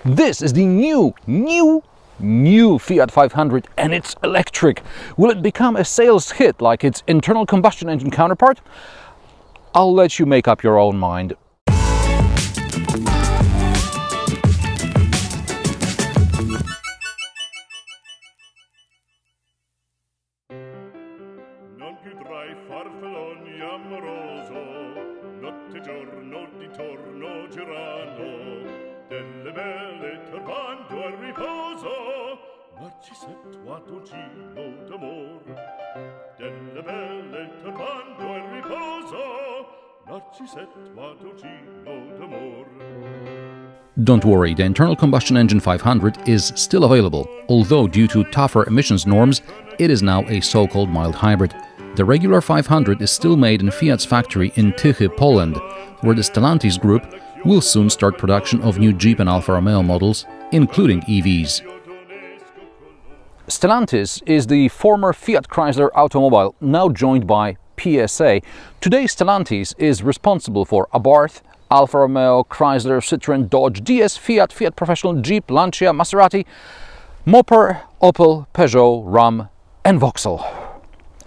This is the new Fiat 500 and it's electric. Will it become a sales hit like its internal combustion engine counterpart? I'll let you make up your own mind. Don't worry, the internal combustion engine 500 is still available, although due to tougher emissions norms, it is now a so-called mild hybrid. The regular 500 is still made in Fiat's factory in Tychy, Poland, where the Stellantis group will soon start production of new Jeep and Alfa Romeo models, including EVs. Stellantis is the former Fiat Chrysler Automobile, now joined by PSA. Today Stellantis is responsible for Abarth, Alfa Romeo, Chrysler, Citroën, Dodge, DS, Fiat, Fiat Professional, Jeep, Lancia, Maserati, Mopar, Opel, Peugeot, Ram and Vauxhall.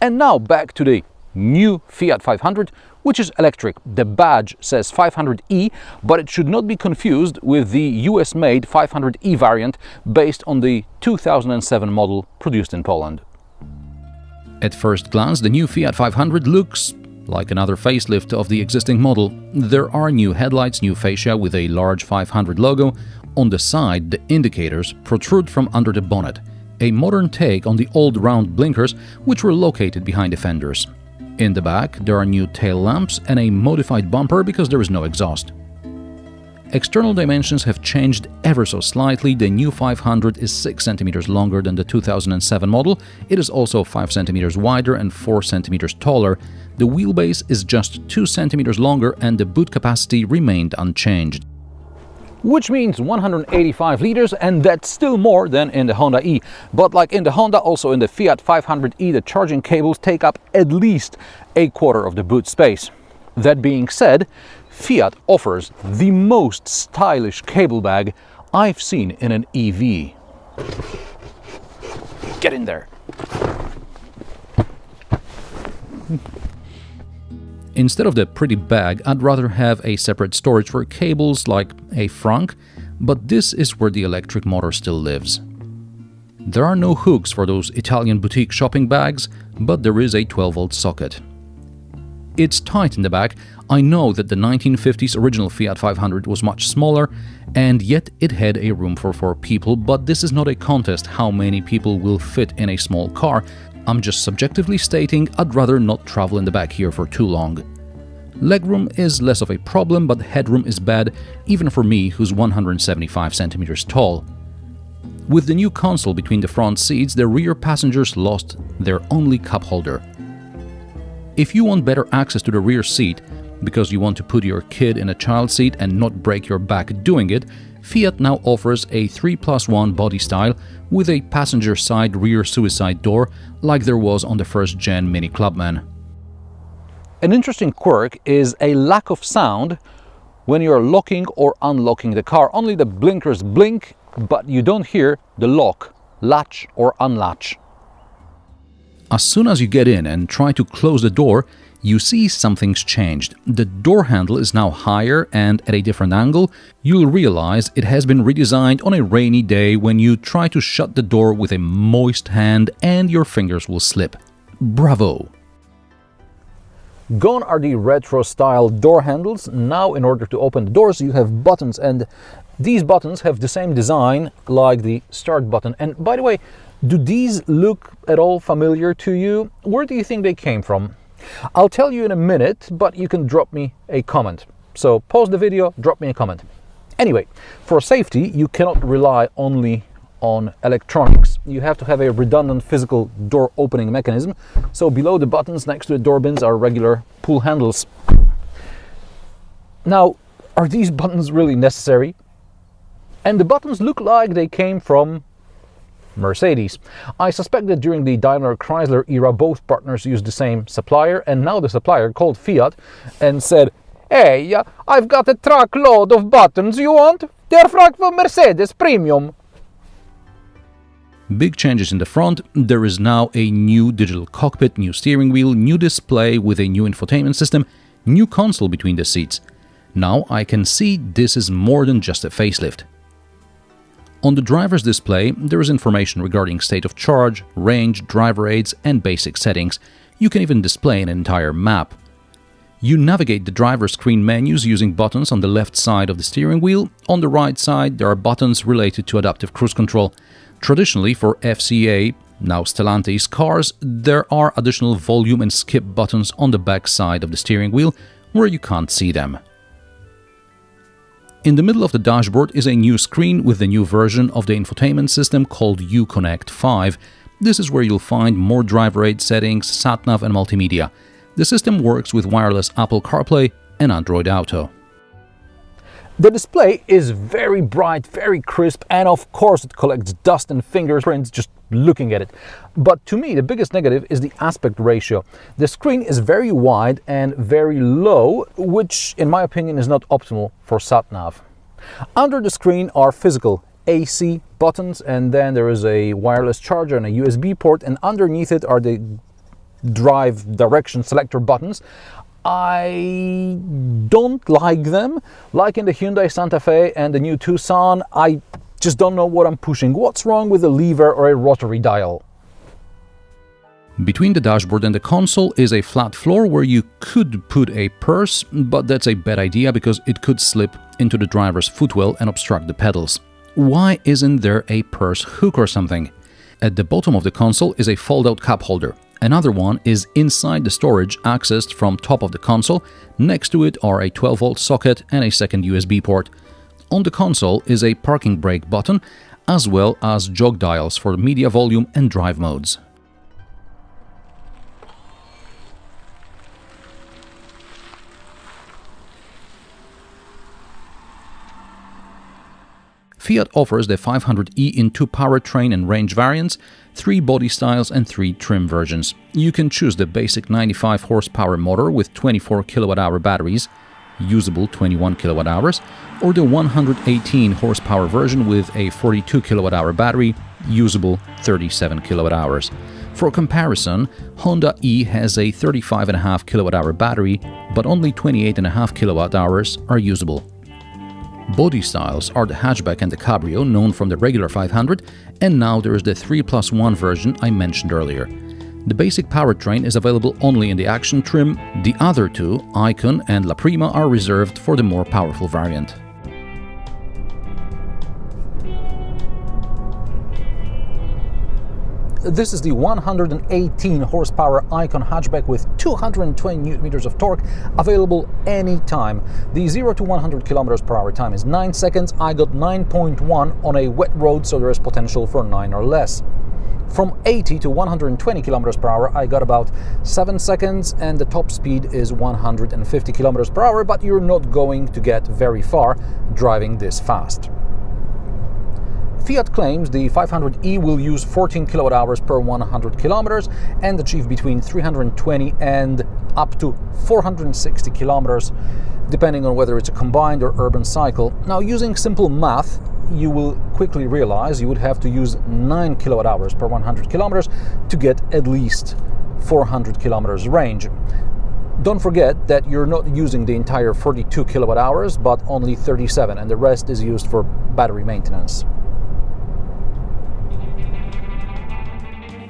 And now back to the new Fiat 500, which is electric. The badge says 500e, but it should not be confused with the US-made 500e variant based on the 2007 model produced in Poland. At first glance, the new Fiat 500 looks like another facelift of the existing model. There are new headlights, new fascia with a large 500 logo. On the side, the indicators protrude from under the bonnet, a modern take on the old round blinkers which were located behind the fenders. In the back, there are new tail lamps and a modified bumper because there is no exhaust. External dimensions have changed ever so slightly. The new 500 is 6 cm longer than the 2007 model. It is also 5 cm wider and 4 cm taller. The wheelbase is just 2 cm longer and the boot capacity remained unchanged. Which means 185 liters, and that's still more than in the Honda E. But like in the Honda, also in the Fiat 500e, the charging cables take up at least a quarter of the boot space. That being said, Fiat offers the most stylish cable bag I've seen in an EV. Get in there! Instead of the pretty bag, I'd rather have a separate storage for cables like a frunk, but this is where the electric motor still lives. There are no hooks for those Italian boutique shopping bags, but there is a 12-volt socket. It's tight in the back. I know that the 1950s original Fiat 500 was much smaller, and yet it had a room for 4 people, but this is not a contest how many people will fit in a small car. I'm just subjectively stating I'd rather not travel in the back here for too long. Legroom is less of a problem, but headroom is bad, even for me who's 175 centimeters tall. With the new console between the front seats, the rear passengers lost their only cup holder. If you want better access to the rear seat, because you want to put your kid in a child seat and not break your back doing it, Fiat now offers a 3+1 body style with a passenger side rear suicide door like there was on the first-gen Mini Clubman. An interesting quirk is a lack of sound when you're locking or unlocking the car. Only the blinkers blink, but you don't hear the lock, latch or unlatch. As soon as you get in and try to close the door, you see something's changed. The door handle is now higher and at a different angle. You'll realize it has been redesigned on a rainy day when you try to shut the door with a moist hand and your fingers will slip. Bravo! Gone are the retro-style door handles. Now, in order to open the doors, you have buttons, and these buttons have the same design like the start button. And by the way, do these look at all familiar to you? Where do you think they came from? I'll tell you in a minute, but you can drop me a comment. So pause the video, drop me a comment. Anyway, for safety, you cannot rely only on electronics. You have to have a redundant physical door opening mechanism. So below the buttons next to the door bins are regular pull handles. Now, are these buttons really necessary? And the buttons look like they came from Mercedes. I suspect that during the Daimler-Chrysler era, both partners used the same supplier, and now the supplier called Fiat and said, "Hey, I've got a truckload of buttons, you want? Der fragt voor Mercedes Premium. Big changes in the front. There is now a new digital cockpit, new steering wheel, new display with a new infotainment system, new console between the seats. Now I can see this is more than just a facelift. On the driver's display, there is information regarding state of charge, range, driver aids, and basic settings. You can even display an entire map. You navigate the driver's screen menus using buttons on the left side of the steering wheel. On the right side, there are buttons related to adaptive cruise control. Traditionally, for FCA, now Stellantis cars, there are additional volume and skip buttons on the back side of the steering wheel where you can't see them. In the middle of the dashboard is a new screen with the new version of the infotainment system called Uconnect 5. This is where you'll find more driver aid settings, sat-nav and multimedia. The system works with wireless Apple CarPlay and Android Auto. The display is very bright, very crisp, and of course it collects dust and fingerprints just looking at it. But to me, the biggest negative is the aspect ratio. The screen is very wide and very low, which in my opinion is not optimal for sat-nav. Under the screen are physical AC buttons, and then there is a wireless charger and a USB port, and underneath it are the drive direction selector buttons. I don't like them. Like in the Hyundai Santa Fe and the new Tucson, I just don't know what I'm pushing. What's wrong with a lever or a rotary dial? Between the dashboard and the console is a flat floor where you could put a purse, but that's a bad idea because it could slip into the driver's footwell and obstruct the pedals. Why isn't there a purse hook or something? At the bottom of the console is a fold-out cup holder. Another one is inside the storage, accessed from top of the console. Next to it are a 12-volt socket and a second USB port. On the console is a parking brake button, as well as jog dials for media volume and drive modes. Fiat offers the 500e in 2 powertrain and range variants, 3 body styles and 3 trim versions. You can choose the basic 95 horsepower motor with 24 kWh batteries, usable 21 kWh, or the 118 horsepower version with a 42 kWh battery, usable 37 kWh. For comparison, Honda E has a 35.5 kWh battery, but only 28.5 kWh are usable. Body styles are the hatchback and the cabrio, known from the regular 500, and now there is the 3+1 version I mentioned earlier. The basic powertrain is available only in the Action trim. The other two, Icon and La Prima, are reserved for the more powerful variant. This is the 118 horsepower Icon hatchback with 220 Nm of torque, available anytime. The 0 to 100 km/h time is 9 seconds. I got 9.1 on a wet road, so there is potential for 9 or less. From 80 to 120 km/h I got about 7 seconds, and the top speed is 150 km/h, but you're not going to get very far driving this fast. Fiat claims the 500e will use 14 kWh per 100 km and achieve between 320 and up to 460 km, depending on whether it's a combined or urban cycle. Now, using simple math, you will quickly realize you would have to use 9 kWh per 100 km to get at least 400 km range. Don't forget that you're not using the entire 42 kWh, but only 37, and the rest is used for battery maintenance.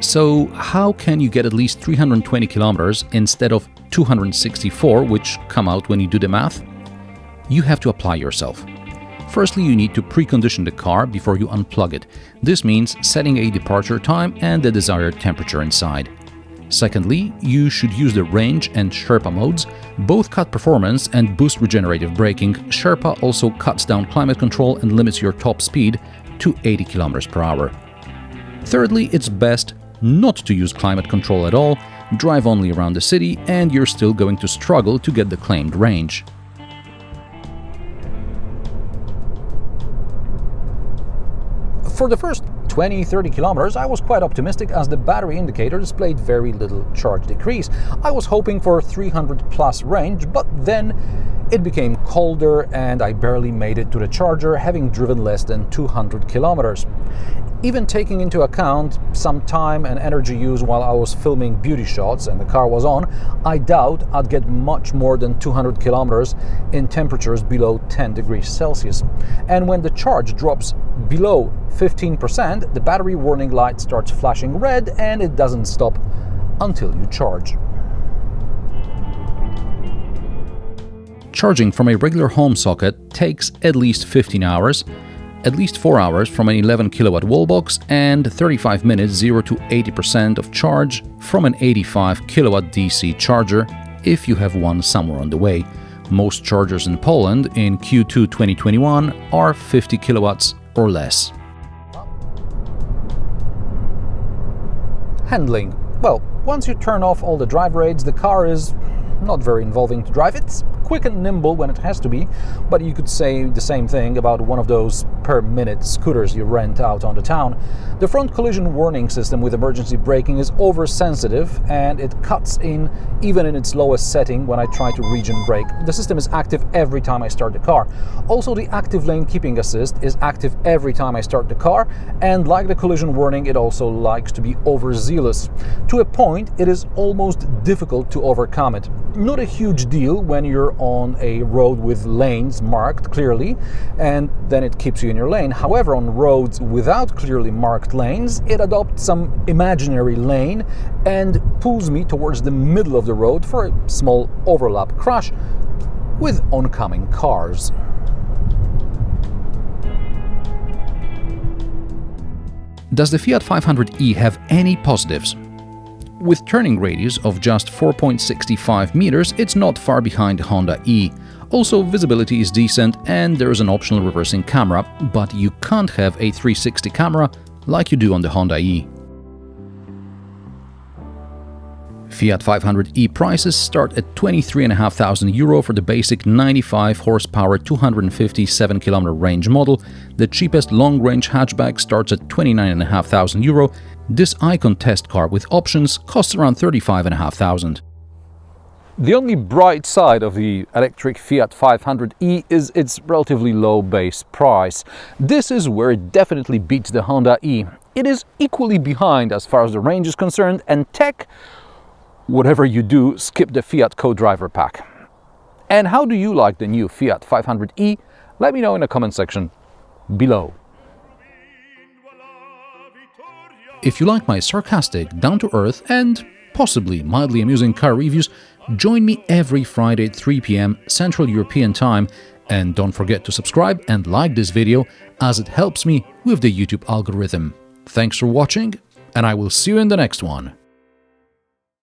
So how can you get at least 320 kilometers instead of 264, which come out when you do the math? You have to apply yourself. Firstly, you need to precondition the car before you unplug it. This means setting a departure time and the desired temperature inside. Secondly, you should use the range and Sherpa modes. Both cut performance and boost regenerative braking. Sherpa also cuts down climate control and limits your top speed to 80 km/h. Thirdly, it's best not to use climate control at all, drive only around the city, and you're still going to struggle to get the claimed range. For the first 20-30 kilometers, I was quite optimistic as the battery indicator displayed very little charge decrease. I was hoping for 300 plus range, but then It became colder and I barely made it to the charger, having driven less than 200 kilometers. Even taking into account some time and energy use while I was filming beauty shots and the car was on, I doubt I'd get much more than 200 kilometers in temperatures below 10 degrees Celsius. And when the charge drops below 15%, the battery warning light starts flashing red and it doesn't stop until you charge. Charging from a regular home socket takes at least 15 hours, at least 4 hours from an 11 kilowatt wall box, and 35 minutes 0 to 80% of charge from an 85 kilowatt DC charger if you have one somewhere on the way. Most chargers in Poland in Q2 2021 are 50 kilowatts or less. Handling. Well, once you turn off all the driver aids, the car is not very involving to drive. It's quick and nimble when it has to be, but you could say the same thing about one of those per-minute scooters you rent out on the town. The front collision warning system with emergency braking is oversensitive and it cuts in even in its lowest setting when I try to region brake. The system is active every time I start the car. Also, the active lane keeping assist is active every time I start the car, and like the collision warning, it also likes to be overzealous. To a point, it is almost difficult to overcome it. Not a huge deal when you're on a road with lanes marked clearly, and then it keeps you in your lane. However, on roads without clearly marked lanes, it adopts some imaginary lane and pulls me towards the middle of the road for a small overlap crash with oncoming cars. Does the Fiat 500e have any positives? With turning radius of just 4.65 meters, it's not far behind the Honda E. Also, visibility is decent and there is an optional reversing camera, but you can't have a 360 camera like you do on the Honda E. Fiat 500e prices start at €23,500 for the basic 95 horsepower 257 km range model. The cheapest long-range hatchback starts at €29,500. This Icon test car with options costs around €35,500. The only bright side of the electric Fiat 500e is its relatively low base price. This is where it definitely beats the Honda E. It is equally behind as far as the range is concerned, and tech, whatever you do, skip the Fiat co-driver pack. And how do you like the new Fiat 500e? Let me know in the comment section below. If you like my sarcastic, down-to-earth and possibly mildly amusing car reviews, join me every Friday at 3 p.m. Central European Time, and don't forget to subscribe and like this video as it helps me with the YouTube algorithm. Thanks for watching, and I will see you in the next one.